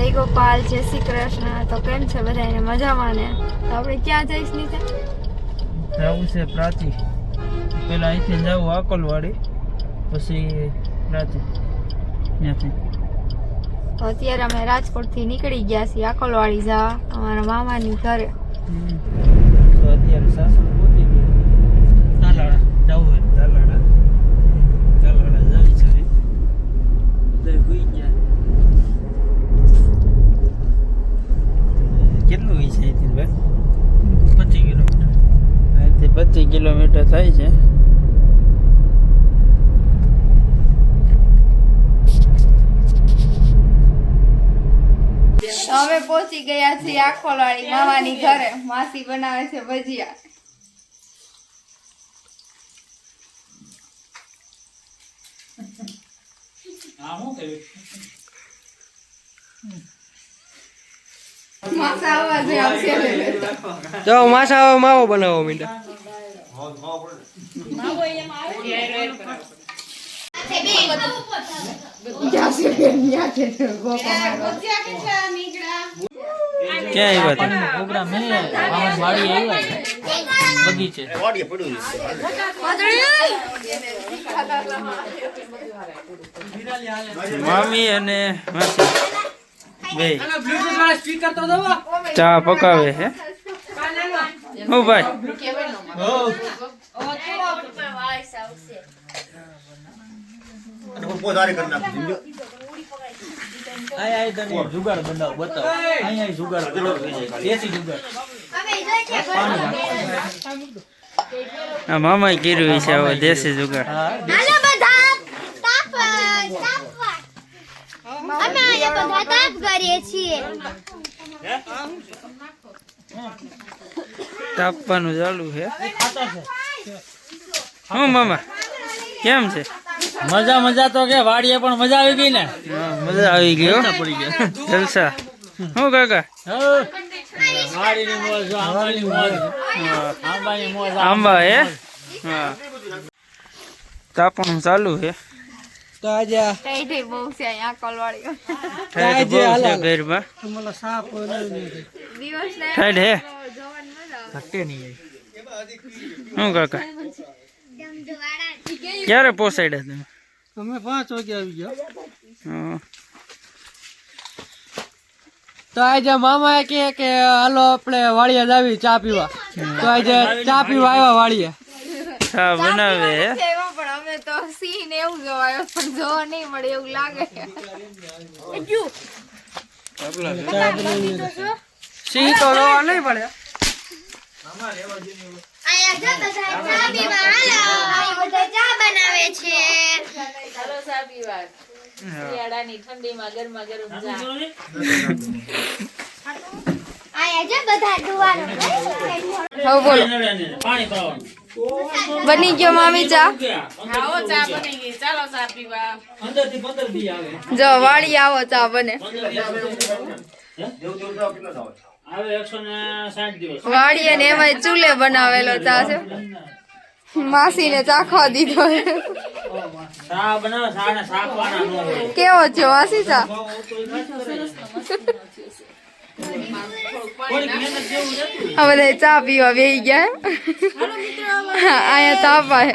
જય ગોપાલ, જય શ્રી કૃષ્ણ। તો કેમ છે બધાને? મજામાં ને? તો આપણે ક્યાં જઈશ નીચે? જવું છે પ્રાચી, પેલા અહીંથી જવું આકોલવાડી, પછી પ્રાચી ત્યાંથી। તો અત્યારે અમે રાજકોટથી નીકળી ગયા છીએ આકોલવાડી જવા અમારા મામાની ઘરે। તો અત્યારે સાસણ પહોંચી ગયા, તાલાળા જવું હોય તાલાળા જવી છે, બધા હોઈ ગયા। કેટલું હોય છે અહીંથી ભાઈ? 25 કિલોમીટર, અહીંથી 25 કિલોમીટર થાય છે। અમે પહોંચી ગયા છીએ આકોલવાડી મામાની ઘરે। માસી બનાવે છે ભજીયા। માસા આવાજ આવશે। જો માસા માવો બનાવો મીંડા। ક્યાં આવ્યા પ્રોગ્રામ વાડી આવ્યા બગીચે મામી અને માસી બે ચા પકાવે છે। હું ભાઈ જુગાડ બનાવ બતાવો, અહીંયા જુગાડ દેશી જુગાડ મામા કર્યું છે હવે દેશી જુગાડ। તાપવાનું ચાલુ છે। હું મામા કેમ છે? મજા મજા તો કે વાડીએ પણ મજા આવી ગઈ ને? મજા આવી ગઈ, પડી ગયા જલસા। હું કાકા વાડીની મોજ, આંબાની મોજ, આંબાની મોજ, આંબા હે હા, તાપવાનું ચાલુ છે। તો આજે ઠેઠ બહુ છે અહીંયા આકોલવાડી ઘરમાં મને સાપ દિવસ ને ઠેઠ હે જોવાની મજા આવે। ઘટે નહીં હું કાકા ક્યારે પહોંચાડ્યા તમે? અમે 5 વાગે આવી ગયા। તો આજે મામા કે હાલો આપણે વાળિયા જાવી ચા પીવા। તો આજે ચા પીવા આવ્યા વાળિયા, ચા બનાવે પણ અમે તો સીન એવું જોવાયો પણ જોવા નહીં મળે એવું લાગે। સિંહ તો જોવા નહીં પડે। બની ગયો મામી ચા? જો વાળી આવો ચા બને। વાળી અને એમાં ચૂલે બનાવેલો ચા છે। માસી ને ચાખવા દીધો। કેવો છે માસી ચા? આ બધા ચા પીવા બેસી ગયા। અહીંયા તાપા હે।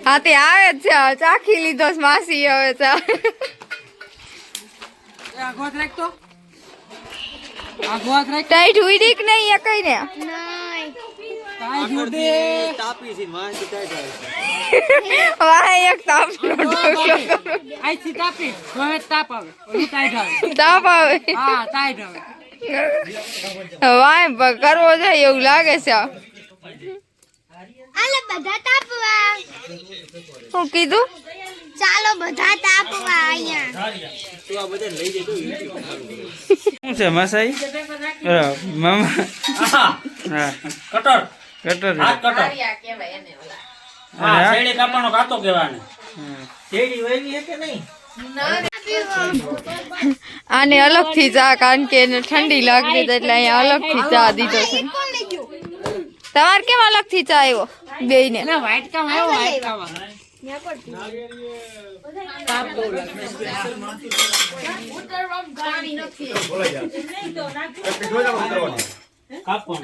હા તે આવે જ છે, ચાખી લીધો માસી હવે ચા। ટાઈટ ઉડી કે નહીં કઈ ને? તાપ આવે વાય કરવો જાય એવું લાગે છે। શું કીધું? ચાલો બધા તાપવા અહીંયા। શું છે માસાઈ? મામા હા કટર કટર શેરડી કાપવાનો કાતો કહેવાને। શેરડી વાવી હે કે નહીં? આને અલગ થી ચા, કારણ કે એને ઠંડી લાગતી એટલે અહીંયા અલગ થી ચા દીધો છે। તમારે કેમ અલગ થી ચા આવ્યો બેયને? કાપવાનું.